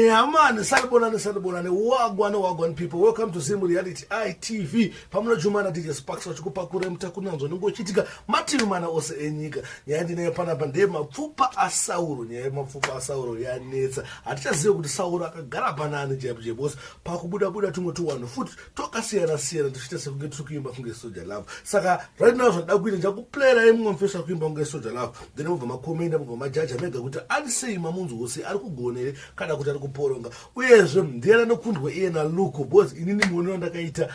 Yeah, man, salibonani, wagwan people. Welcome to Sim Reality ITV. Pamela Jumana DJ Sparks wachukupa kuremta kunanzo ningo chitika matimu mana ose enyika. Nyandi ne pana bande mafupa asauro, mafupa asauro ya netsa. Atichaziwe kuti sauro akagara banani jebje boss. Pakubuda tumwe tuwano foot toka siyana tushitese kungetu kuimba kunge Soldier Love. Saka right now ndagwira njakuplayera emngomfesa kuimba kunge Soldier Love. Then mva makomenda mva majaji amega kuti alisei mamunzu ose ari kugonere kana kuti ari kuporonga uyezve ndiyana nokundwa iye na Luko boss inini muone ndakaita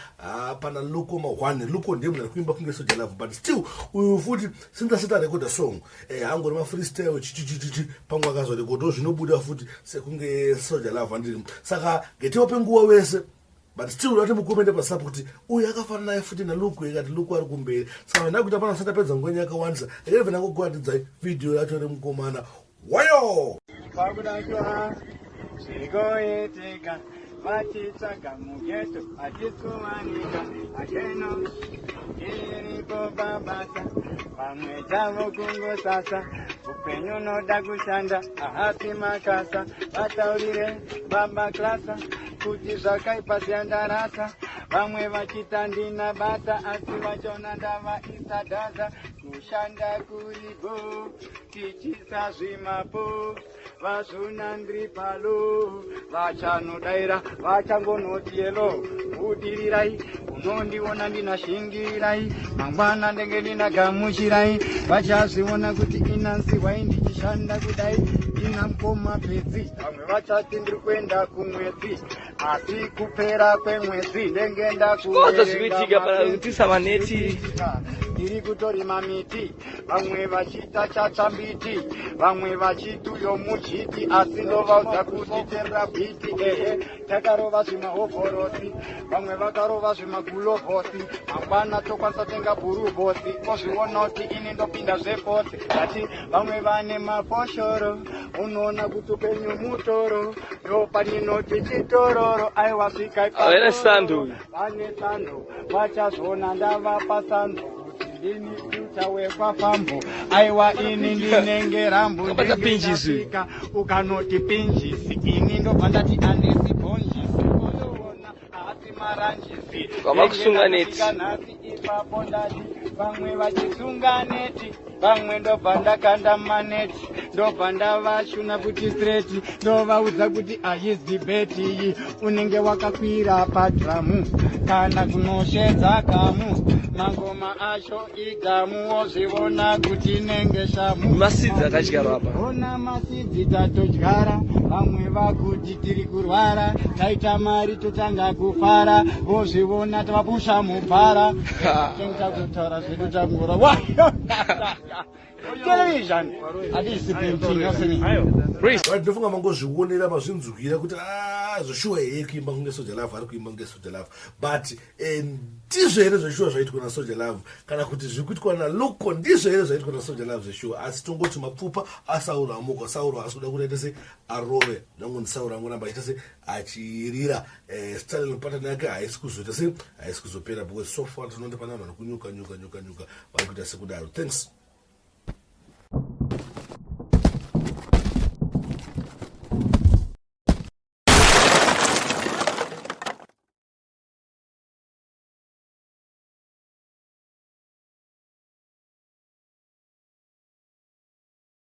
pana Luko ma1 Luko ndiye munhu kuimba kunge Soldier Love but still uyu futi sindasita record a song angori ma freestyle chichichichi pamwe akazo record zvinobuda futi sekunge Soldier Love andiri saka ngetiwa penguwa wese but still lati mukomende pa support uyu akafanana naye futi na Luko ikati Luko ari kumberi saka ndakuti apana satapedza ngwenya akawanisa even nangokuatidza video yacho remukomana wayo Pabudakwa, Sigoyetika, Matitaka Mugeto, Atisuanika, Ageno, Iripo Babasa, Pamejavo Kungo Sasa, Upenyo no Dagushanda, Ahati Makasa, Bataurire, Bamba Klasa, Kutizaka Ipasianda Rasa, Pamwe Vachitandina Bata, Asiwachona Dava Isadaza, Kushanda Kuribo, Tichisa Zimapo, Vasunandri Palo, Vachano Daira, Vachangonotielo, Udirirai, Unondi Wanandina Shingirai, Mambana Negelina Gamushirai, Vachasi Wanaguti Inansi Waindi Shanda Gudai, Inampoma Pezi, Vachatindru Kwenda Kumwezi, Asi Kupera Kwemwezi, Lengenda Kumaneti. Iri kutori mamiti, vamwe vachita chatsambiti, vamwe vachitu yomuchiti, asindova udzakuchitera biti, takarova zvimahoforosi, vamwe vakarova zvimagulovhosi, mangwana tokwanisa tenga bhurubosi, ozviona kuti ini ndopinda zveposi, ati vamwe vane mafoshoro, unoona kuti upenyu mutoro, ndopaninoti chitororo, aiwasvika vane sando, vachazona ndavapa sando. Ini utawe kwa fambo aiwa ini ndinenge rambo ndinga ukanoti pinjisi ini ndo bandati andisi bonjisi koona ati maranjisi kama kusunganeti ipapo ndati vamwe vachisunganeti vamwe ndo banda kanda maneti ndo banda vashuna kuti straight ndo vaudza kuti ayizi beti unenge wakakwira padramu kana kunoshedza kamu mangoma acho igamu ozviona kuti nenge shamu masidzi akadyarwa hapa ona masidzi tatodyara vamwe vakuti tiri kurwara taita mari totanga kufara vozviona tavapusha mubhara tengakutaura zvedu tangura television hadisi painting yosini ndofunga mangozvionera mazvinzukira kuti zvoshuwa here kuimba kunge Soldier Love ari kuimba kunge Soldier Love but ndizvo here zvoshuwa zvaitwa na Soldier Love kana kuti zviri kuitwa na Luko ndizvo here zvaitwa na Soldier Love zvoshuwa asi tongoti mapfupa asauro amuka sauro asikuda kuita se arove nangoni sauro angoramba aita se achirira style pattern yake haisi kuzoita se haisi kuzopera because so far tinoona pana vanhu kunyuka vari kuita sekudaro. Thanks.